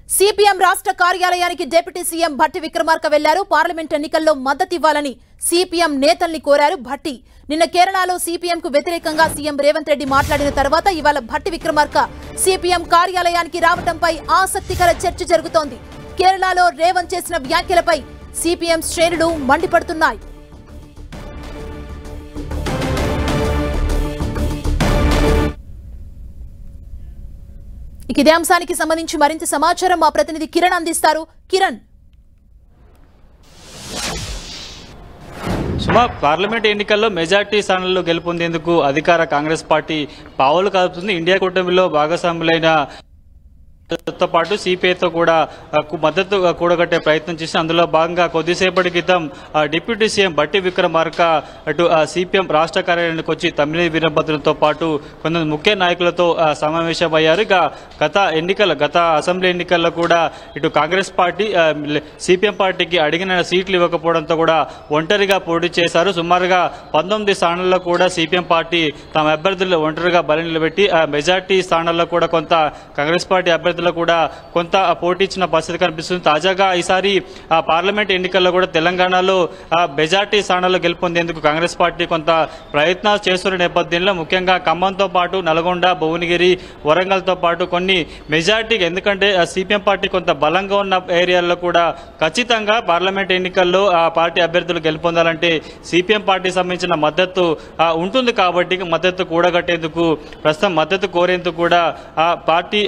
CPM రాష్ట్ర కార్యాలయానికి deputy CM Bhatti Vikramarka వెళ్లారు. పార్లమెంట్ ఎన్నికల్లో మద్దతు ఇవ్వాలని సిపిఎం నేతల్ని కోరారు భట్టి. నిన్న కేరళలో సిపిఎంకు వ్యతిరేకంగా సీఎం రేవంత్ రెడ్డి మాట్లాడిన తర్వాత ఇవాళ భట్టి విక్రమార్క సిపిఎం కార్యాలయానికి రావడంపై ఆసక్తికర చర్చ జరుగుతోంది. కేరళలో రేవంత్ చేసిన వ్యాఖ్యలపై సిపిఎం శ్రేణులు మండిపడుతున్నాయి. ఇదే అంశానికి సంబంధించి మరింత సమాచారం మా ప్రతినిధి కిరణ్ అందిస్తారు. కిరణ్, సుమా, పార్లమెంట్ ఎన్నికల్లో మెజార్టీ స్థానాల్లో గెలుపొందేందుకు అధికార కాంగ్రెస్ పార్టీ పావులు కలుపుతుంది. ఇండియా కూటమిలో భాగస్వాములైన తో పాటు సిపిఐతో కూడా మద్దతు కూడగట్టే ప్రయత్నం చేసి అందులో భాగంగా కొద్దిసేపటి క్రితం డిప్యూటీ సీఎం భట్టి విక్రమార్క అటు సిపిఎం రాష్ట్ర కార్యాలయానికి వచ్చి తమ్మినేని వీరభద్రంతో పాటు కొంతమంది ముఖ్య నాయకులతో సమావేశమయ్యారు. ఇక గత అసెంబ్లీ ఎన్నికల్లో కూడా ఇటు కాంగ్రెస్ పార్టీ సిపిఎం పార్టీకి అడిగిన సీట్లు ఇవ్వకపోవడంతో కూడా ఒంటరిగా పోటీ చేశారు. సుమారుగా 19 స్థానాల్లో కూడా సిపిఎం పార్టీ తమ అభ్యర్థులు ఒంటరిగా బలి నిలబెట్టి మెజార్టీ స్థానాల్లో కూడా కొంత కాంగ్రెస్ పార్టీ అభ్యర్థులు కూడా కొంత పోటీ ఇచ్చిన పరిస్థితి కనిపిస్తుంది. తాజాగా ఈసారి పార్లమెంట్ ఎన్నికల్లో కూడా తెలంగాణలో మెజార్టీ స్థానాల్లో గెలుపొందేందుకు కాంగ్రెస్ పార్టీ కొంత ప్రయత్నాలు చేస్తున్న నేపథ్యంలో ముఖ్యంగా ఖమ్మంతో పాటు నల్గొండ, భువనగిరి, వరంగల్తో పాటు కొన్ని మెజార్టీకి, ఎందుకంటే సిపిఎం పార్టీ కొంత బలంగా ఉన్న ఏరియాల్లో కూడా ఖచ్చితంగా పార్లమెంట్ ఎన్నికల్లో ఆ పార్టీ అభ్యర్థులు గెలుపొందాలంటే సిపిఎం పార్టీకి సంబంధించిన మద్దతు ఉంటుంది. కాబట్టి మద్దతు కూడగట్టేందుకు ప్రస్తుతం మద్దతు కోరేందుకు కూడా ఆ పార్టీ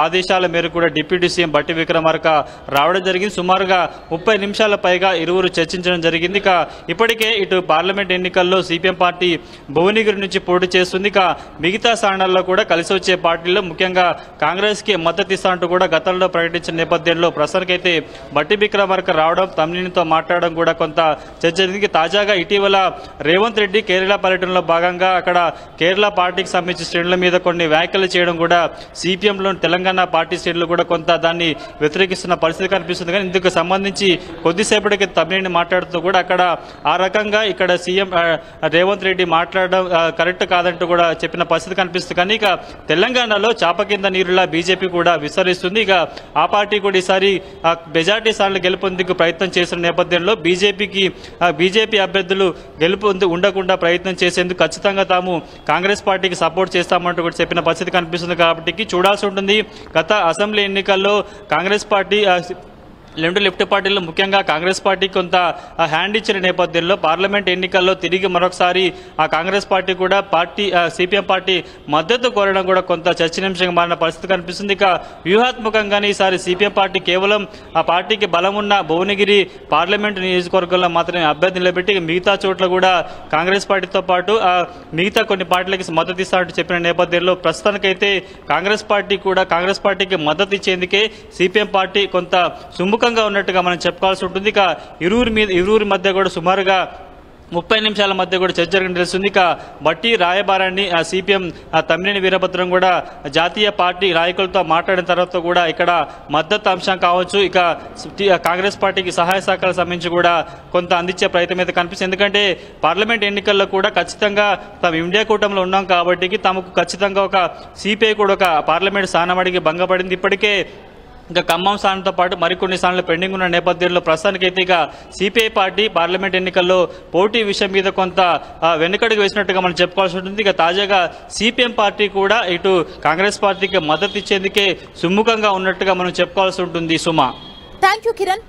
ఆదేశాల మేరకు కూడా డిప్యూటీ సీఎం భట్టి విక్రమార్క రావడం జరిగింది. సుమారుగా 30 నిమిషాల పైగా ఇరువురు చర్చించడం జరిగింది. ఇక ఇప్పటికే ఇటు పార్లమెంట్ ఎన్నికల్లో సిపిఎం పార్టీ భువనగిరి నుంచి పోటీ చేస్తుంది. ఇక మిగతా స్థానాల్లో కూడా కలిసి వచ్చే పార్టీల్లో ముఖ్యంగా కాంగ్రెస్ కి మద్దతు ఇస్తానంటూ కూడా గతంలో ప్రకటించిన నేపథ్యంలో ప్రస్తుతానికైతే భట్టి విక్రమార్క రావడం, తమ్మినేనితో మాట్లాడడం కూడా కొంత చర్చ జరిగింది. తాజాగా ఇటీవల రేవంత్ రెడ్డి కేరళ పర్యటనలో భాగంగా అక్కడ కేరళ పార్టీకి సంబంధించిన శ్రేణుల మీద కొన్ని వ్యాఖ్యలు చేయడం కూడా సిపిఎంలో తెలంగాణ పార్టీ శ్రేణులు కూడా కొంత దాన్ని వ్యతిరేకిస్తున్న పరిస్థితి కనిపిస్తుంది. కానీ ఇందుకు సంబంధించి కొద్దిసేపటికి తమ్మినేని మాట్లాడుతూ కూడా అక్కడ ఆ రకంగా ఇక్కడ సీఎం రేవంత్ రెడ్డి మాట్లాడడం కరెక్ట్ కాదంటూ కూడా చెప్పిన పరిస్థితి కనిపిస్తుంది. కానీ ఇక తెలంగాణలో చాప కింద నీరులా బీజేపీ కూడా విస్తరిస్తుంది. ఇక ఆ పార్టీ కూడా ఈసారి మెజార్టీ స్థానాలు గెలుపొందేందుకు ప్రయత్నం చేసిన నేపథ్యంలో బీజేపీ అభ్యర్థులు గెలుపొంది ఉండకుండా ప్రయత్నం చేసేందుకు ఖచ్చితంగా తాము కాంగ్రెస్ పార్టీకి సపోర్ట్ చేస్తామంటూ కూడా చెప్పిన పరిస్థితి కనిపిస్తుంది. కాబట్టి చూడాల్సి ఉంటుంది. గత అసెంబ్లీ ఎన్నికల్లో కాంగ్రెస్ పార్టీ లెఫ్ట్ పార్టీలో ముఖ్యంగా కాంగ్రెస్ పార్టీ కొంత హ్యాండ్ ఇచ్చిన నేపథ్యంలో పార్లమెంట్ ఎన్నికల్లో తిరిగి మరొకసారి ఆ కాంగ్రెస్ పార్టీ కూడా సిపిఎం పార్టీ మద్దతు కోరడం కూడా కొంత చర్చనీయాంశంగా మారిన పరిస్థితి కనిపిస్తుంది. ఇక వ్యూహాత్మకంగానే ఈసారి సిపిఎం పార్టీ కేవలం ఆ పార్టీకి బలం ఉన్న భువనగిరి పార్లమెంటు నియోజకవర్గంలో మాత్రమే అభ్యర్థి నిలబెట్టి మిగతా చోట్ల కూడా కాంగ్రెస్ పార్టీతో పాటు మిగతా కొన్ని పార్టీలకి మద్దతు ఇస్తారంటూ చెప్పిన నేపథ్యంలో ప్రస్తుతానికైతే కాంగ్రెస్ పార్టీకి మద్దతు ఇచ్చేందుకే సిపిఎం పార్టీ కొంత సుముఖంగా ఉన్నట్టుగా మనం చెప్పుకోవాల్సి ఉంటుంది. ఇక ఇరువురి మధ్య కూడా సుమారుగా 30 నిమిషాల మధ్య కూడా చర్చ జరిగిన తెలుస్తుంది. ఇక బట్టి రాయబారాన్ని సిపిఎం తమ్మినేని వీరభద్రం కూడా జాతీయ పార్టీ నాయకులతో మాట్లాడిన తర్వాత కూడా ఇక్కడ మద్దతు అంశం కావచ్చు, ఇక కాంగ్రెస్ పార్టీకి సహాయ సహకారాలకు సంబంధించి కూడా కొంత అందించే ప్రయత్నం అయితే కనిపిస్తుంది. ఎందుకంటే పార్లమెంట్ ఎన్నికల్లో కూడా ఖచ్చితంగా తాము ఇండియా కూటమిలో ఉన్నాం కాబట్టి తమకు ఖచ్చితంగా ఒక సిపిఐ కూడా ఒక పార్లమెంట్ స్థానం అడిగి భంగపడింది. ఇప్పటికే ఇంకా ఖమ్మం స్థానంతో పాటు మరికొన్ని స్థానాలు పెండింగ్ ఉన్న నేపథ్యంలో ప్రస్తుతానికైతే ఇక సిపిఐ పార్టీ పార్లమెంట్ ఎన్నికల్లో పోటీ విషయం మీద కొంత వెనుకడుగు వేసినట్టుగా మనం చెప్పుకోవాల్సి ఉంటుంది. ఇక తాజాగా సిపిఎం పార్టీ కూడా ఇటు కాంగ్రెస్ పార్టీకి మద్దతు ఇచ్చేందుకే సుముఖంగా ఉన్నట్టుగా మనం చెప్పుకోవాల్సి ఉంటుంది. సుమా, థ్యాంక్ యూ కిరణ్.